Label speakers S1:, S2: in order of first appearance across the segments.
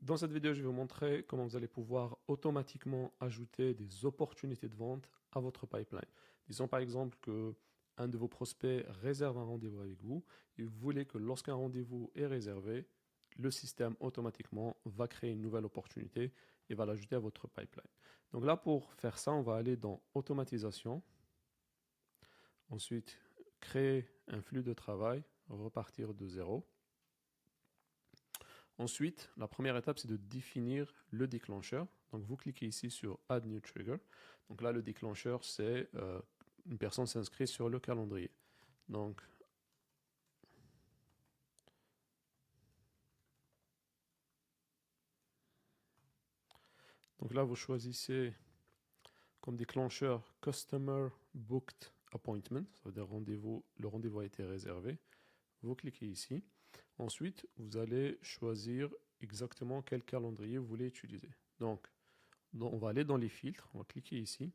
S1: Dans cette vidéo, je vais vous montrer comment vous allez pouvoir automatiquement ajouter des opportunités de vente à votre pipeline. Disons par exemple que un de vos prospects réserve un rendez-vous avec vous et vous voulez que lorsqu'un rendez-vous est réservé, le système automatiquement va créer une nouvelle opportunité et va l'ajouter à votre pipeline. Donc là, pour faire ça, on va aller dans Automatisation. Ensuite, créer un flux de travail, repartir de zéro. Ensuite, la première étape, c'est de définir le déclencheur. Donc, vous cliquez ici sur Add New Trigger. Donc là, le déclencheur, c'est une personne s'inscrit sur le calendrier. Donc là, vous choisissez comme déclencheur Customer Booked Appointment. Ça veut dire le rendez-vous a été réservé. Vous cliquez ici. Ensuite, vous allez choisir exactement quel calendrier vous voulez utiliser. Donc, on va aller dans les filtres, on va cliquer ici.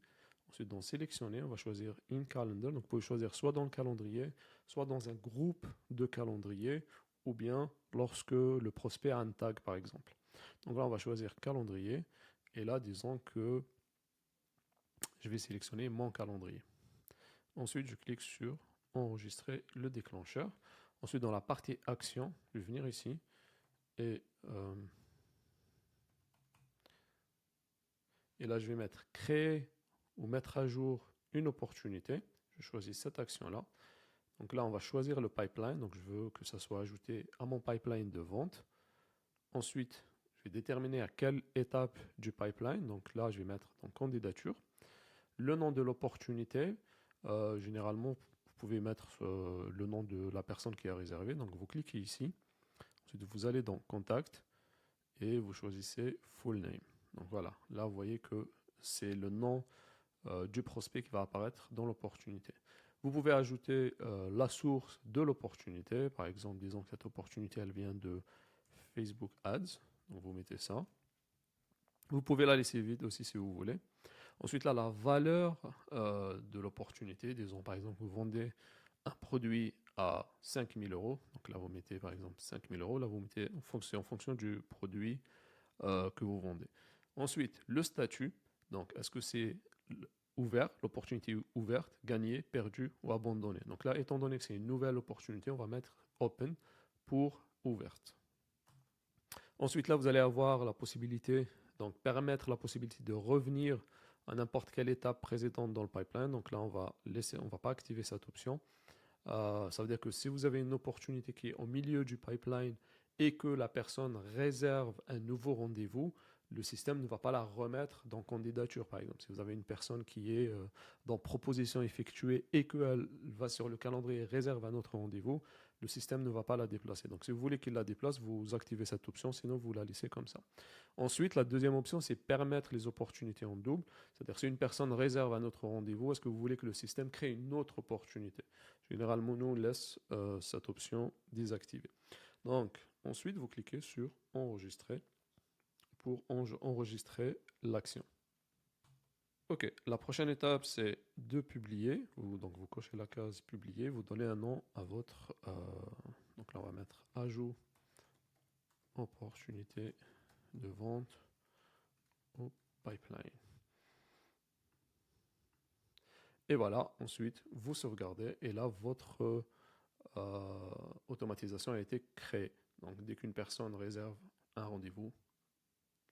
S1: Ensuite, dans Sélectionner, on va choisir In Calendar. Donc, vous pouvez choisir soit dans le calendrier, soit dans un groupe de calendriers, ou bien lorsque le prospect a un tag, par exemple. Donc là, on va choisir Calendrier. Et là, disons que je vais sélectionner mon calendrier. Ensuite, je clique sur Enregistrer le déclencheur. Ensuite, dans la partie Action, je vais venir ici et là, je vais mettre Créer ou mettre à jour une opportunité. Je choisis cette action-là. Donc là, on va choisir le pipeline. Donc je veux que ça soit ajouté à mon pipeline de vente. Ensuite, je vais déterminer à quelle étape du pipeline. Donc là, je vais mettre dans candidature. Le nom de l'opportunité. Généralement, vous pouvez mettre le nom de la personne qui a réservé. Donc vous cliquez ici. Ensuite, vous allez dans Contact et vous choisissez Full Name. Donc voilà, là vous voyez que c'est le nom du prospect qui va apparaître dans l'opportunité. Vous pouvez ajouter la source de l'opportunité. Par exemple, disons que cette opportunité, elle vient de Facebook Ads. Donc vous mettez ça. Vous pouvez la laisser vide aussi si vous voulez. Ensuite, là, la valeur de l'opportunité. Disons, par exemple, vous vendez un produit à 5 000 euros. Donc là, vous mettez, par exemple, 5 000 euros. Là, vous mettez en fonction du produit que vous vendez. Ensuite, le statut. Donc, est-ce que c'est ouvert, l'opportunité ouverte, gagnée, perdue ou abandonnée. Donc là, étant donné que c'est une nouvelle opportunité, on va mettre Open pour ouverte. Ensuite, là, vous allez avoir la possibilité, donc permettre la possibilité de revenir à n'importe quelle étape précédente dans le pipeline. Donc là, on va pas activer cette option. Ça veut dire que si vous avez une opportunité qui est au milieu du pipeline et que la personne réserve un nouveau rendez-vous, le système ne va pas la remettre dans candidature, par exemple. Si vous avez une personne qui est dans proposition effectuée et qu'elle va sur le calendrier et réserve un autre rendez-vous, le système ne va pas la déplacer. Donc si vous voulez qu'il la déplace, vous activez cette option, sinon vous la laissez comme ça. Ensuite, la deuxième option, c'est permettre les opportunités en double. C'est-à-dire si une personne réserve un autre rendez-vous, est-ce que vous voulez que le système crée une autre opportunité? Généralement, nous, on laisse cette option désactivée. Donc, ensuite, vous cliquez sur Enregistrer pour enregistrer l'action. Ok, la prochaine étape, c'est de publier. Donc, vous cochez la case Publier, vous donnez un nom à votre... donc là, on va mettre Ajout opportunité de vente au pipeline. Et voilà, ensuite, vous sauvegardez et là, votre automatisation a été créée. Donc, dès qu'une personne réserve un rendez-vous,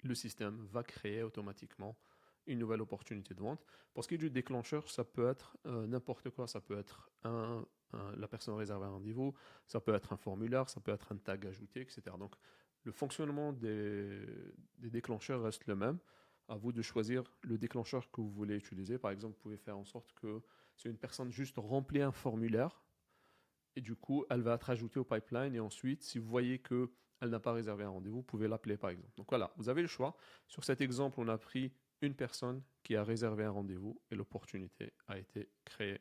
S1: le système va créer automatiquement une nouvelle opportunité de vente. Pour ce qui est du déclencheur, ça peut être n'importe quoi. Ça peut être la personne réserve un rendez-vous, ça peut être un formulaire, ça peut être un tag ajouté, etc. Donc, le fonctionnement des déclencheurs reste le même. À vous de choisir le déclencheur que vous voulez utiliser. Par exemple, vous pouvez faire en sorte que si une personne juste remplit un formulaire, et du coup, elle va être ajoutée au pipeline. Et ensuite, si vous voyez qu'elle n'a pas réservé un rendez-vous, vous pouvez l'appeler par exemple. Donc voilà, vous avez le choix. Sur cet exemple, on a pris une personne qui a réservé un rendez-vous et l'opportunité a été créée.